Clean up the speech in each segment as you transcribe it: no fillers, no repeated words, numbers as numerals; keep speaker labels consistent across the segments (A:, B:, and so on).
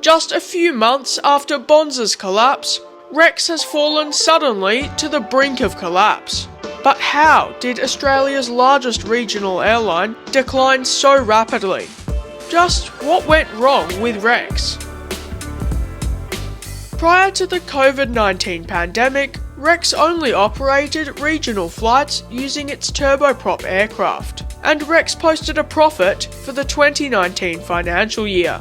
A: Just a few months after Bonza's collapse, Rex has fallen suddenly to the brink of collapse. But how did Australia's largest regional airline decline so rapidly? Just what went wrong with Rex? Prior to the COVID-19 pandemic, Rex only operated regional flights using its turboprop aircraft, and Rex posted a profit for the 2019 financial year.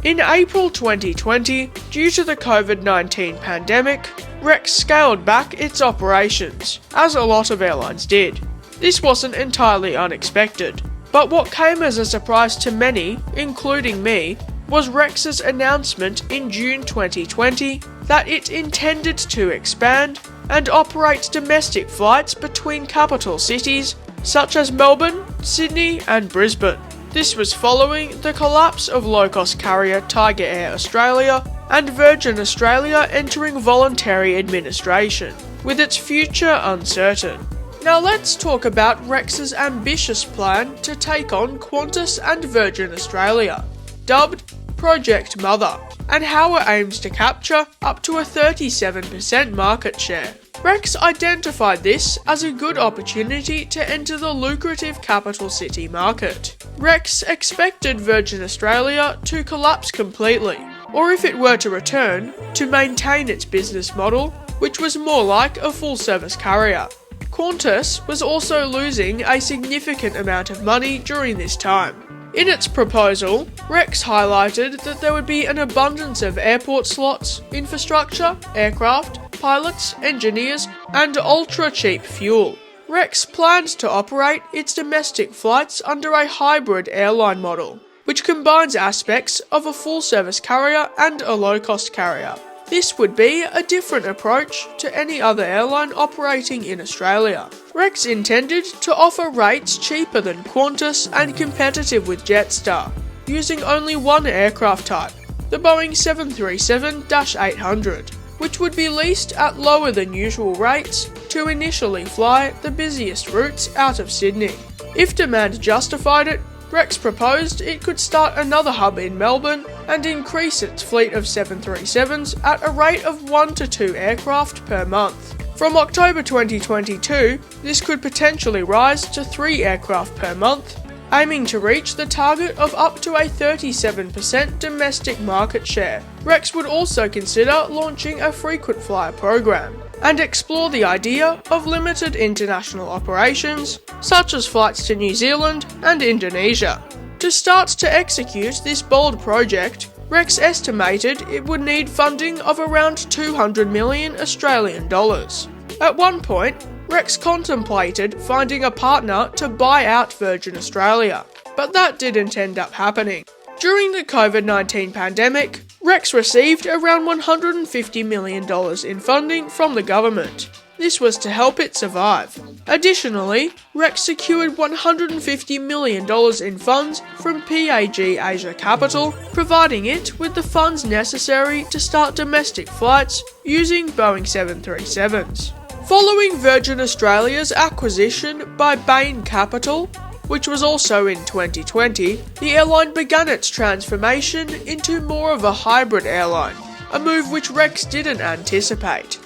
A: In April 2020, due to the COVID-19 pandemic, Rex scaled back its operations, as a lot of airlines did. This wasn't entirely unexpected, but what came as a surprise to many, including me, was Rex's announcement in June 2020 that it intended to expand and operate domestic flights between capital cities such as Melbourne, Sydney and Brisbane. This was following the collapse of low-cost carrier Tiger Air Australia and Virgin Australia entering voluntary administration, with its future uncertain. Now let's talk about Rex's ambitious plan to take on Qantas and Virgin Australia, dubbed Project Mother, and how it aims to capture up to a 37% market share. Rex identified this as a good opportunity to enter the lucrative capital city market. Rex expected Virgin Australia to collapse completely, or if it were to return, to maintain its business model, which was more like a full-service carrier. Qantas was also losing a significant amount of money during this time. In its proposal, Rex highlighted that there would be an abundance of airport slots, infrastructure, aircraft, pilots, engineers, and ultra-cheap fuel. Rex planned to operate its domestic flights under a hybrid airline model, which combines aspects of a full-service carrier and a low-cost carrier. This would be a different approach to any other airline operating in Australia. Rex intended to offer rates cheaper than Qantas and competitive with Jetstar, using only one aircraft type, the Boeing 737-800, which would be leased at lower than usual rates to initially fly the busiest routes out of Sydney. If demand justified it, Rex proposed it could start another hub in Melbourne and increase its fleet of 737s at a rate of 1 to 2 aircraft per month. From October 2022, this could potentially rise to 3 aircraft per month, aiming to reach the target of up to a 37% domestic market share. Rex would also consider launching a frequent flyer program and explore the idea of limited international operations, such as flights to New Zealand and Indonesia. To start to execute this bold project, Rex estimated it would need funding of around 200 million Australian dollars. At one point, Rex contemplated finding a partner to buy out Virgin Australia, but that didn't end up happening. During the COVID-19 pandemic, Rex received around $150 million in funding from the government. This was to help it survive. Additionally, Rex secured $150 million in funds from PAG Asia Capital, providing it with the funds necessary to start domestic flights using Boeing 737s. Following Virgin Australia's acquisition by Bain Capital, which was also in 2020, the airline began its transformation into more of a hybrid airline, a move which Rex didn't anticipate.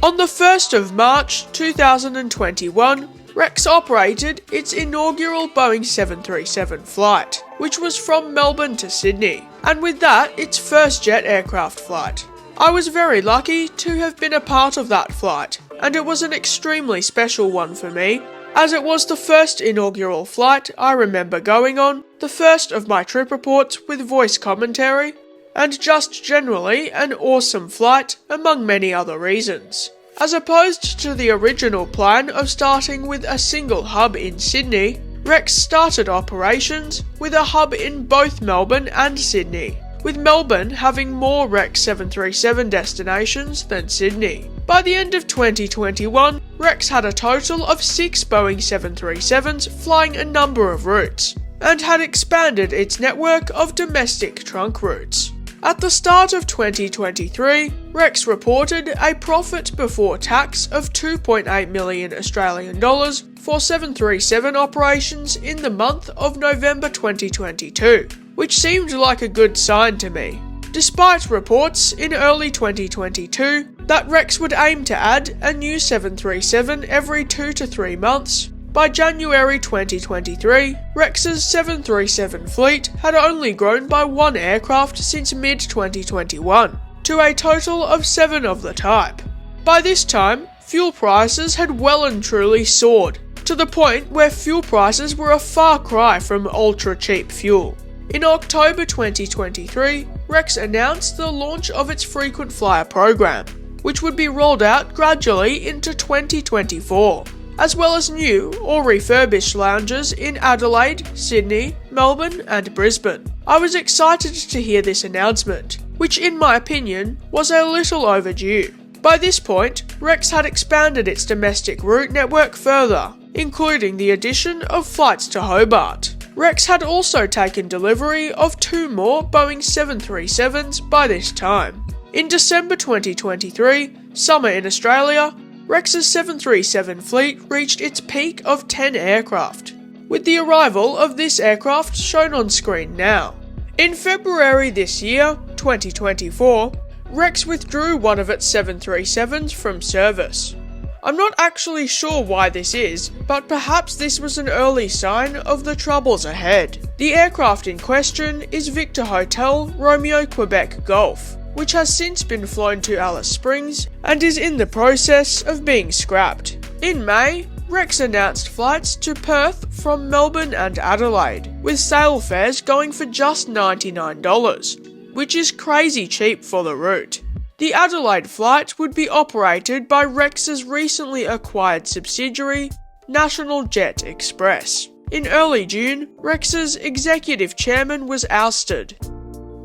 A: On the 1st of March 2021, Rex operated its inaugural Boeing 737 flight, which was from Melbourne to Sydney, and with that, its first jet aircraft flight. I was very lucky to have been a part of that flight, and it was an extremely special one for me, as it was the first inaugural flight I remember going on, the first of my trip reports with voice commentary, and just generally an awesome flight among many other reasons. As opposed to the original plan of starting with a single hub in Sydney, Rex started operations with a hub in both Melbourne and Sydney, with Melbourne having more Rex 737 destinations than Sydney. By the end of 2021, Rex had a total of 6 Boeing 737s flying a number of routes, and had expanded its network of domestic trunk routes. At the start of 2023, Rex reported a profit before tax of 2.8 million Australian dollars for 737 operations in the month of November 2022, which seemed like a good sign to me. Despite reports in early 2022 that Rex would aim to add a new 737 every 2 to 3 months, by January 2023, Rex's 737 fleet had only grown by 1 aircraft since mid-2021, to a total of 7 of the type. By this time, fuel prices had well and truly soared, to the point where fuel prices were a far cry from ultra-cheap fuel. In October 2023, Rex announced the launch of its frequent flyer program, which would be rolled out gradually into 2024, as well as new or refurbished lounges in Adelaide, Sydney, Melbourne and Brisbane. I was excited to hear this announcement, which in my opinion was a little overdue. By this point, Rex had expanded its domestic route network further, including the addition of flights to Hobart. Rex had also taken delivery of 2 more Boeing 737s by this time. In December 2023, summer in Australia, Rex's 737 fleet reached its peak of 10 aircraft, with the arrival of this aircraft shown on screen now. In February this year, 2024, Rex withdrew one of its 737s from service. I'm not actually sure why this is, but perhaps this was an early sign of the troubles ahead. The aircraft in question is Victor Hotel Romeo Quebec Golf, which has since been flown to Alice Springs and is in the process of being scrapped. In May, Rex announced flights to Perth from Melbourne and Adelaide, with sale fares going for just $99, which is crazy cheap for the route. The Adelaide flight would be operated by Rex's recently acquired subsidiary, National Jet Express. In early June, Rex's executive chairman was ousted.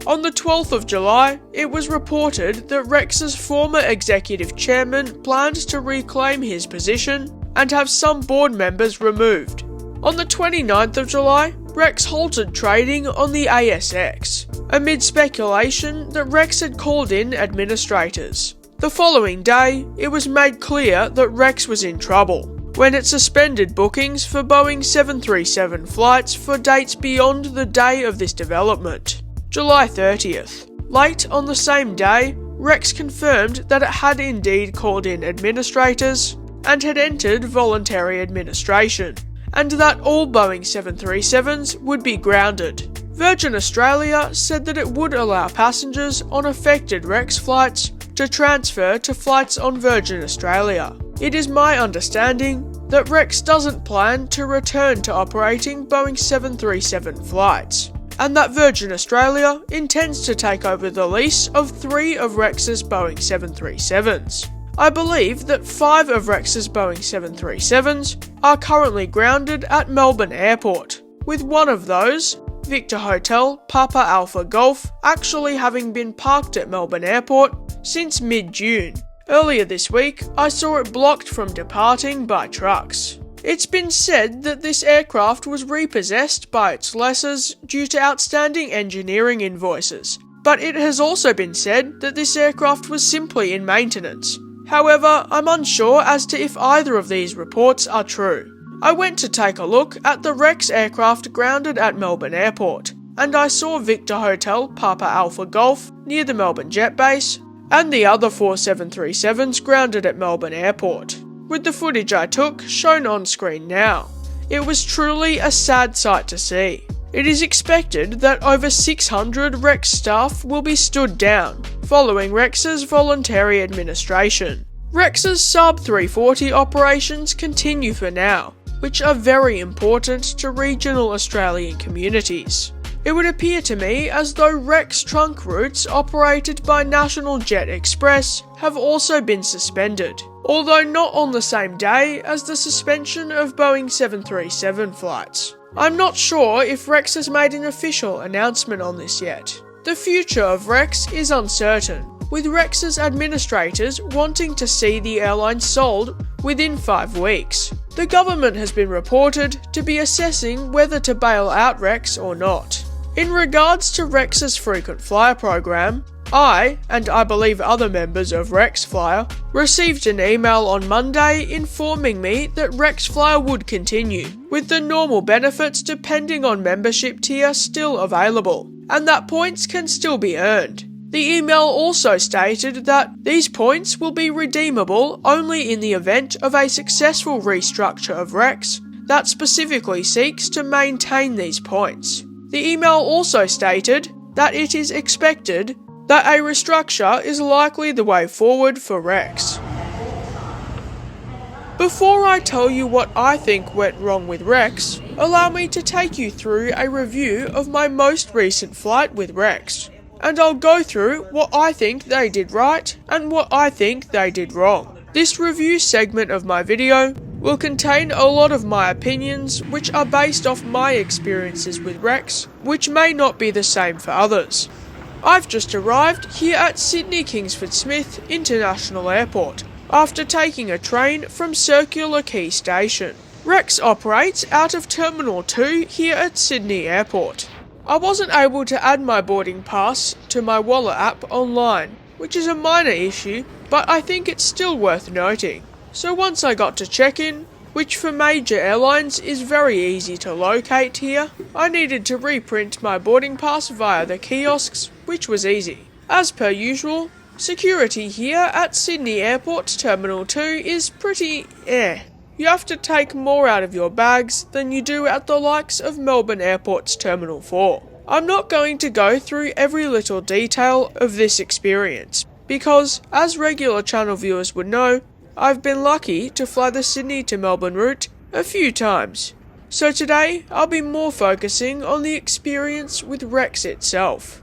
A: On the 12th of July, it was reported that Rex's former executive chairman planned to reclaim his position and have some board members removed. On the 29th of July, Rex halted trading on the ASX, amid speculation that Rex had called in administrators. The following day, it was made clear that Rex was in trouble, when it suspended bookings for Boeing 737 flights for dates beyond the day of this development, July 30th. Late on the same day, Rex confirmed that it had indeed called in administrators and had entered voluntary administration, and that all Boeing 737s would be grounded. Virgin Australia said that it would allow passengers on affected Rex flights to transfer to flights on Virgin Australia. It is my understanding that Rex doesn't plan to return to operating Boeing 737 flights, and that Virgin Australia intends to take over the lease of 3 of Rex's Boeing 737s. I believe that 5 of Rex's Boeing 737s are currently grounded at Melbourne Airport, with one of those, Victor Hotel Papa Alpha Golf, actually having been parked at Melbourne Airport since mid-June. Earlier this week, I saw it blocked from departing by trucks. It's been said that this aircraft was repossessed by its lessors due to outstanding engineering invoices, but it has also been said that this aircraft was simply in maintenance. However, I'm unsure as to if either of these reports are true. I went to take a look at the Rex aircraft grounded at Melbourne Airport, and I saw Victor Hotel Papa Alpha Golf near the Melbourne Jet Base, and the other 4 737s grounded at Melbourne Airport, with the footage I took shown on screen now. It was truly a sad sight to see. It is expected that over 600 Rex staff will be stood down, following Rex's voluntary administration. Rex's Sub 340 operations continue for now, which are very important to regional Australian communities. It would appear to me as though Rex trunk routes operated by National Jet Express have also been suspended, although not on the same day as the suspension of Boeing 737 flights. I'm not sure if Rex has made an official announcement on this yet. The future of Rex is uncertain, with Rex's administrators wanting to see the airline sold within 5 weeks. The government has been reported to be assessing whether to bail out Rex or not. In regards to Rex's frequent flyer program, I, and I believe other members of Rex Flyer, received an email on Monday informing me that Rex Flyer would continue, with the normal benefits depending on membership tier still available, and that points can still be earned. The email also stated that these points will be redeemable only in the event of a successful restructure of Rex that specifically seeks to maintain these points. The email also stated that it is expected that a restructure is likely the way forward for Rex. Before I tell you what I think went wrong with Rex, allow me to take you through a review of my most recent flight with Rex, and I'll go through what I think they did right and what I think they did wrong. This review segment of my video will contain a lot of my opinions which are based off my experiences with Rex, which may not be the same for others. I've just arrived here at Sydney Kingsford Smith International Airport after taking a train from Circular Quay Station. Rex operates out of Terminal 2 here at Sydney Airport. I wasn't able to add my boarding pass to my wallet app online, which is a minor issue, but I think it's still worth noting. So once I got to check-in, which for major airlines is very easy to locate here, I needed to reprint my boarding pass via the kiosks, which was easy. As per usual, security here at Sydney Airport Terminal 2 is pretty You have to take more out of your bags than you do at the likes of Melbourne Airport's Terminal 4. I'm not going to go through every little detail of this experience, because, as regular channel viewers would know, I've been lucky to fly the Sydney to Melbourne route a few times. So today, I'll be more focusing on the experience with Rex itself.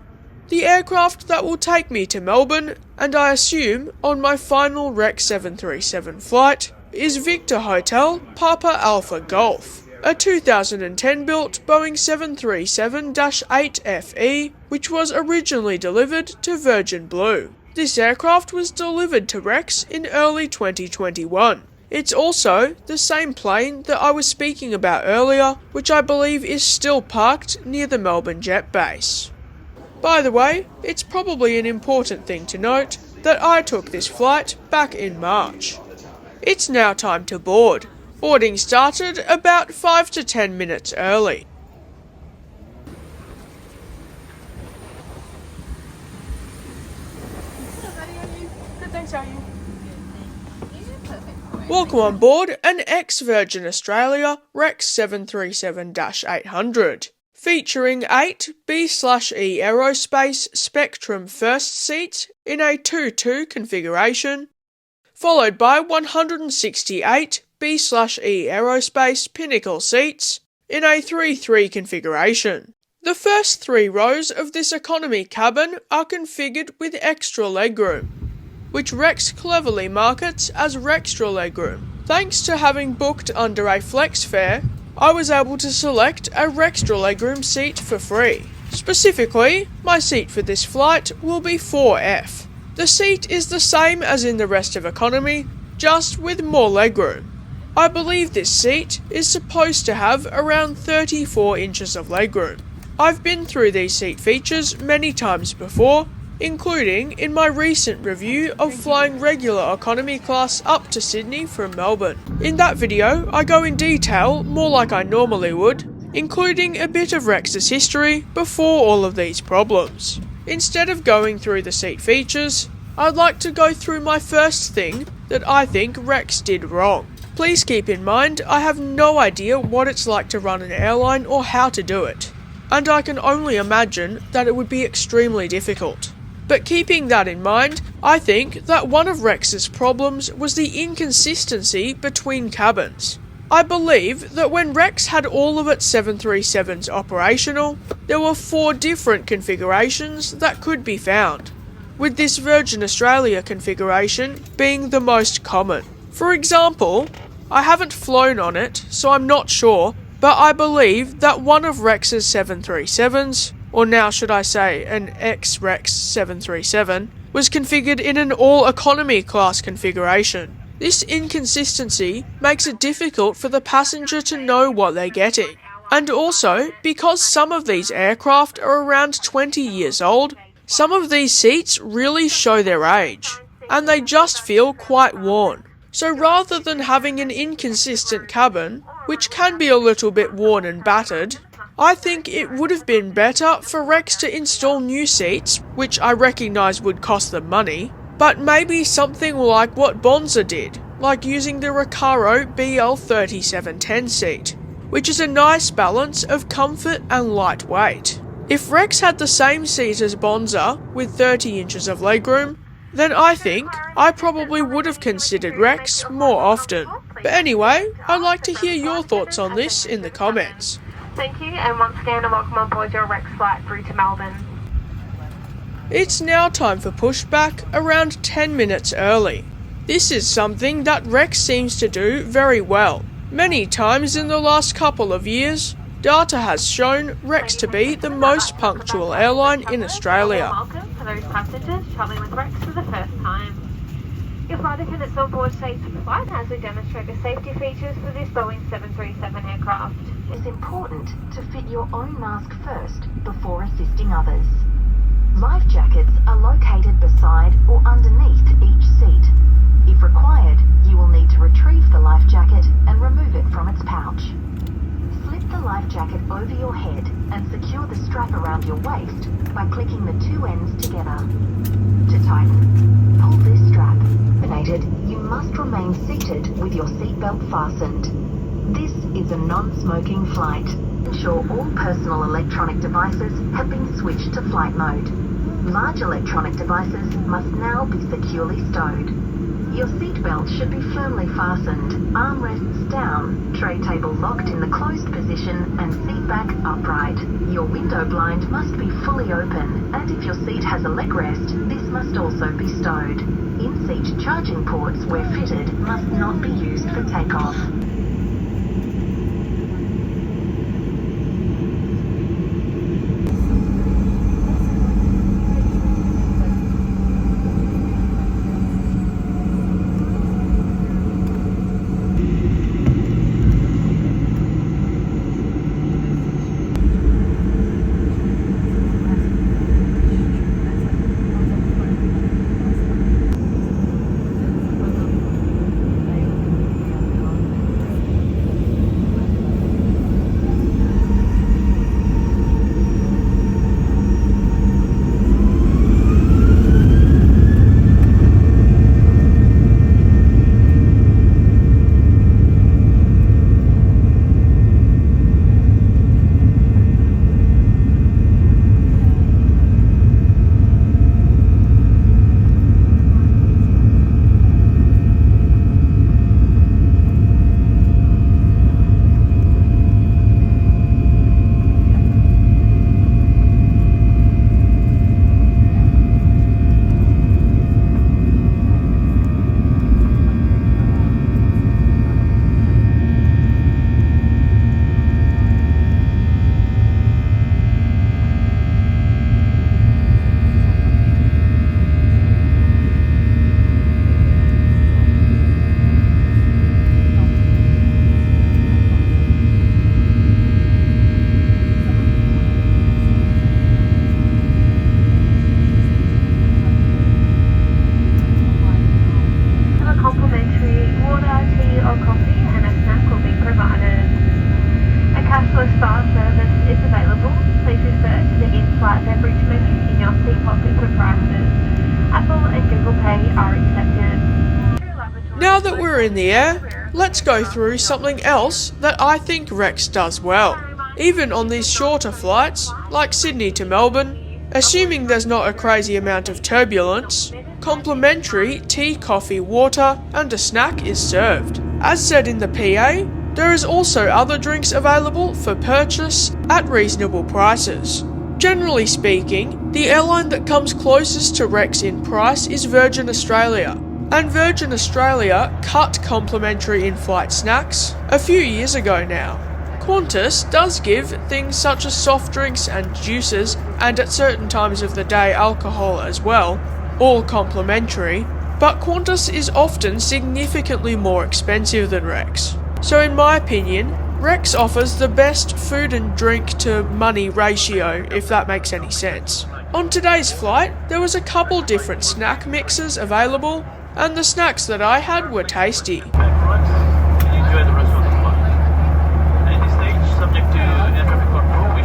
A: The aircraft that will take me to Melbourne, and I assume on my final Rex 737 flight, is Victor Hotel Papa Alpha Golf, a 2010 built Boeing 737-8FE, which was originally delivered to Virgin Blue. This aircraft was delivered to Rex in early 2021. It's also the same plane that I was speaking about earlier, which I believe is still parked near the Melbourne Jet Base. By the way, it's probably an important thing to note that I took this flight back in March. It's now time to board. Boarding started about 5 to 10 minutes early. Welcome on board an ex-Virgin Australia Rex 737-800, featuring 8 B/E Aerospace Spectrum first seats in a 2-2 configuration, followed by 168 B/E Aerospace Pinnacle seats in a 3-3 configuration. The first 3 rows of this economy cabin are configured with extra legroom, which Rex cleverly markets as Rextra legroom. Thanks to having booked under a flex fare, I was able to select a Rextra legroom seat for free. Specifically, my seat for this flight will be 4F. The seat is the same as in the rest of economy, just with more legroom. I believe this seat is supposed to have around 34 inches of legroom. I've been through these seat features many times before, including in my recent review of flying regular economy class up to Sydney from Melbourne. In that video, I go in detail more like I normally would, including a bit of Rex's history before all of these problems. Instead of going through the seat features, I'd like to go through my first thing that I think Rex did wrong. Please keep in mind I have no idea what it's like to run an airline or how to do it, and I can only imagine that it would be extremely difficult. But keeping that in mind, I think that one of Rex's problems was the inconsistency between cabins. I believe that when Rex had all of its 737s operational, there were 4 different configurations that could be found, with this Virgin Australia configuration being the most common. For example, I haven't flown on it, so I'm not sure, but I believe that one of Rex's 737s, or now should I say an ex-Rex 737, was configured in an all-economy class configuration. This inconsistency makes it difficult for the passenger to know what they're getting. And also, because some of these aircraft are around 20 years old, some of these seats really show their age, and they just feel quite worn. So rather than having an inconsistent cabin, which can be a little bit worn and battered, I think it would have been better for Rex to install new seats, which I recognise would cost them money, but maybe something like what Bonza did, like using the Recaro BL3710 seat, which is a nice balance of comfort and lightweight. If Rex had the same seat as Bonza, with 30 inches of legroom, then I think I probably would have considered Rex more often. But anyway, I'd like to hear your thoughts on this in the comments.
B: Thank you, and once again, welcome on board your Rex flight through to Melbourne.
A: It's now time for pushback around 10 minutes early. This is something that Rex seems to do very well. Many times in the last couple of years, data has shown Rex to be the most punctual airline in Australia.
B: Welcome for those passengers travelling with Rex for the first time. Your flight attendants on board say to the flight as we demonstrate the safety features for this Boeing 737 aircraft.
C: It's important to fit your own mask first before assisting others. Life jackets are located beside or underneath each seat. If required, you will need to retrieve the life jacket and remove it from its pouch. Slip the life jacket over your head and secure the strap around your waist by clicking the two ends together. To tighten, pull this strap. You must remain seated with your seatbelt fastened. This is a non-smoking flight. Ensure all personal electronic devices have been switched to flight mode. Large electronic devices must now be securely stowed. Your seatbelt should be firmly fastened, armrests down, tray table locked in the closed position and seat back upright. Your window blind must be fully open, and if your seat has a leg rest, this must also be stowed. In-seat charging ports, where fitted, must not be used for takeoff.
A: Now that we're in the air, let's go through something else that I think Rex does well. Even on these shorter flights, like Sydney to Melbourne, assuming there's not a crazy amount of turbulence, complimentary tea, coffee, water and a snack is served. As said in the PA, there is also other drinks available for purchase at reasonable prices. Generally speaking, the airline that comes closest to Rex in price is Virgin Australia, and Virgin Australia cut complimentary in-flight snacks a few years ago now. Qantas does give things such as soft drinks and juices, and at certain times of the day alcohol as well, all complimentary, but Qantas is often significantly more expensive than Rex. So in my opinion, Rex offers the best food and drink to money ratio, if that makes any sense. On today's flight, there was a couple different snack mixes available, and the snacks that I had were tasty.
D: Enjoy the rest of the flight. At this stage, subject to air traffic control, we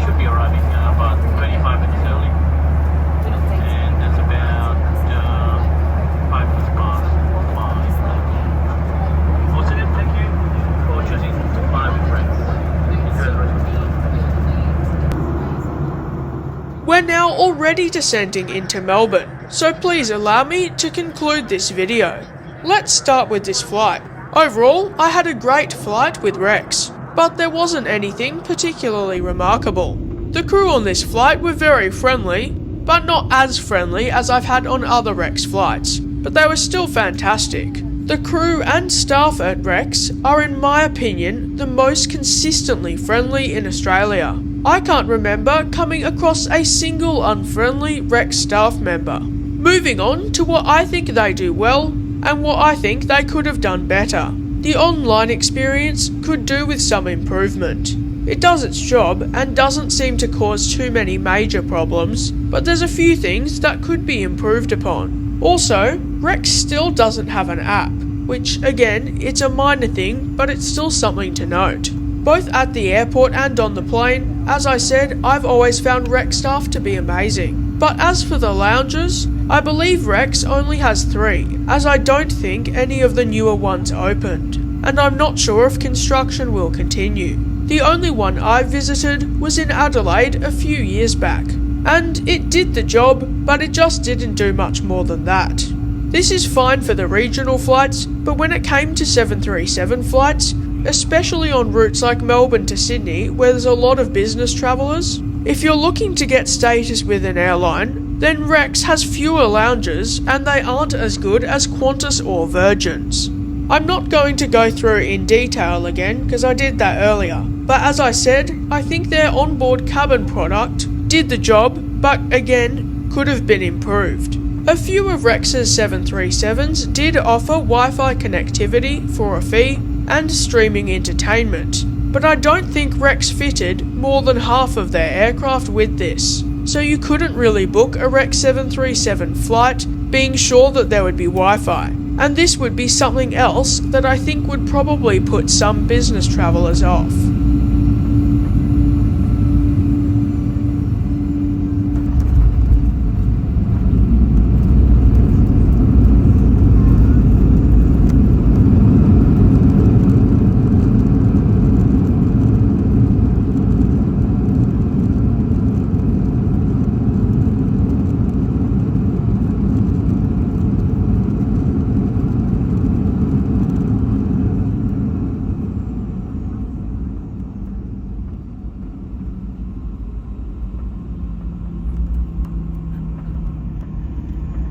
A: already descending into Melbourne, so please allow me to conclude this video. Let's start with this flight. Overall, I had a great flight with Rex, but there wasn't anything particularly remarkable. The crew on this flight were very friendly, but not as friendly as I've had on other Rex flights, but they were still fantastic. The crew and staff at Rex are, in my opinion, the most consistently friendly in Australia. I can't remember coming across a single unfriendly Rex staff member. Moving on to what I think they do well, and what I think they could have done better. The online experience could do with some improvement. It does its job and doesn't seem to cause too many major problems, but there's a few things that could be improved upon. Also, Rex still doesn't have an app, which again, it's a minor thing, but it's still something to note. Both at the airport and on the plane, as I said, I've always found Rex staff to be amazing. But as for the lounges, I believe Rex only has 3, as I don't think any of the newer ones opened, and I'm not sure if construction will continue. The only one I visited was in Adelaide a few years back, and it did the job, but it just didn't do much more than that. This is fine for the regional flights, but when it came to 737 flights, especially on routes like Melbourne to Sydney where there's a lot of business travellers, if you're looking to get status with an airline, then Rex has fewer lounges and they aren't as good as Qantas or Virgin's. I'm not going to go through in detail again because I did that earlier, but as I said, I think their onboard cabin product did the job, but again, could have been improved. A few of Rex's 737s did offer Wi-Fi connectivity for a fee and streaming entertainment, but I don't think Rex fitted more than half of their aircraft with this, so you couldn't really book a Rex 737 flight being sure that there would be Wi-Fi, and this would be something else that I think would probably put some business travellers off.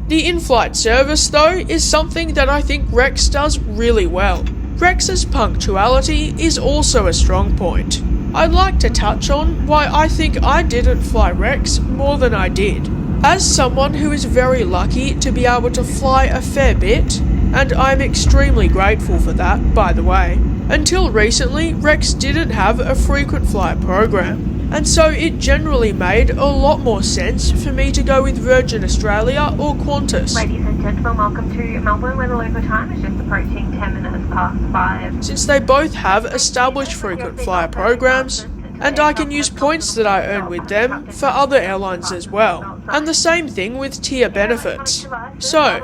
A: The in-flight service, though, is something that I think Rex does really well. Rex's punctuality is also a strong point. I'd like to touch on why I think I didn't fly Rex more than I did. As someone who is very lucky to be able to fly a fair bit, and I'm extremely grateful for that, by the way, until recently Rex didn't have a frequent flyer program. And so it generally made a lot more sense for me to go with Virgin Australia or Qantas.
B: Ladies and gentlemen, welcome to Melbourne, where the local time is just approaching 10 minutes past 5.
A: Since they both have established frequent flyer programs, and I can use points that I earn with them for other airlines as well. And the same thing with tier benefits. So,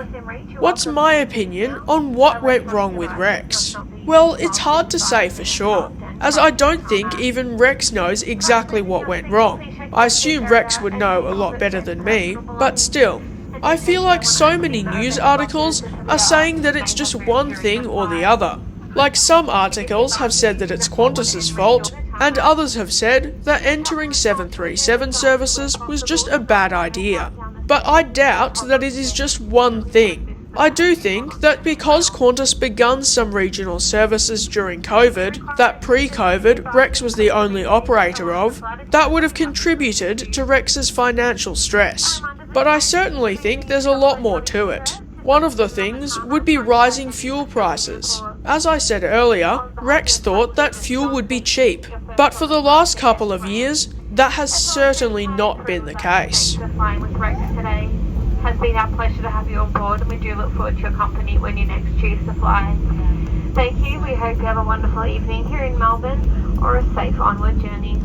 A: what's my opinion on what went wrong with Rex? Well, it's hard to say for sure, as I don't think even Rex knows exactly what went wrong. I assume Rex would know a lot better than me, but still, I feel like so many news articles are saying that it's just one thing or the other. Like some articles have said that it's Qantas's fault, and others have said that entering 737 services was just a bad idea. But I doubt that it is just one thing. I do think that because Qantas begun some regional services during COVID, that pre-COVID Rex was the only operator of, that would have contributed to Rex's financial stress. But I certainly think there's a lot more to it. One of the things would be rising fuel prices. As I said earlier, Rex thought that fuel would be cheap, but for the last couple of years, that has certainly not been the case.
B: Flying with Rex today. Has been our pleasure to have you on board, and we do look forward to your company when you next choose to fly. Thank you. We hope you have a wonderful evening here in Melbourne, or a safe onward journey.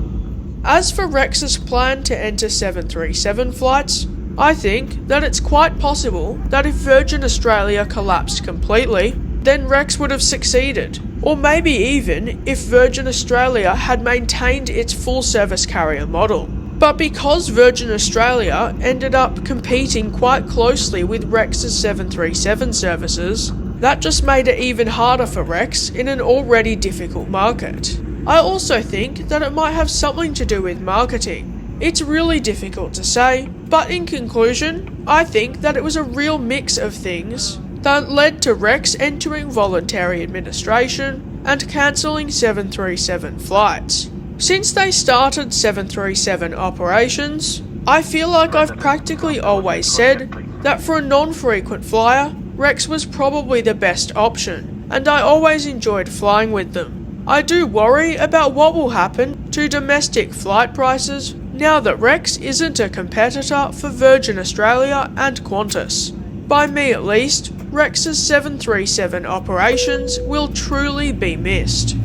A: As for Rex's plan to enter 737 flights, I think that it's quite possible that if Virgin Australia collapsed completely, then Rex would have succeeded. Or maybe even if Virgin Australia had maintained its full service carrier model. But because Virgin Australia ended up competing quite closely with Rex's 737 services, that just made it even harder for Rex in an already difficult market. I also think that it might have something to do with marketing. It's really difficult to say, but in conclusion, I think that it was a real mix of things that led to Rex entering voluntary administration and cancelling 737 flights. Since they started 737 operations, I feel like I've practically always said that for a non-frequent flyer, Rex was probably the best option, and I always enjoyed flying with them. I do worry about what will happen to domestic flight prices now that Rex isn't a competitor for Virgin Australia and Qantas. By me at least, Rex's 737 operations will truly be missed.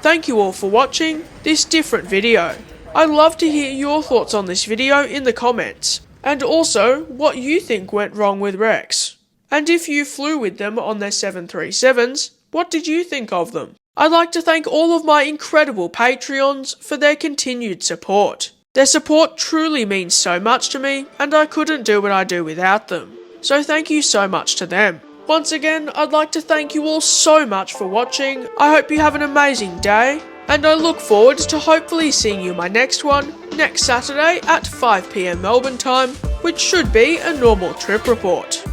A: Thank you all for watching this different video. I'd love to hear your thoughts on this video in the comments, and also what you think went wrong with Rex. And if you flew with them on their 737s, what did you think of them? I'd like to thank all of my incredible Patreons for their continued support. Their support truly means so much to me, and I couldn't do what I do without them. So thank you so much to them. Once again, I'd like to thank you all so much for watching. I hope you have an amazing day, and I look forward to hopefully seeing you in my next one, next Saturday at 5 PM Melbourne time, which should be a normal trip report.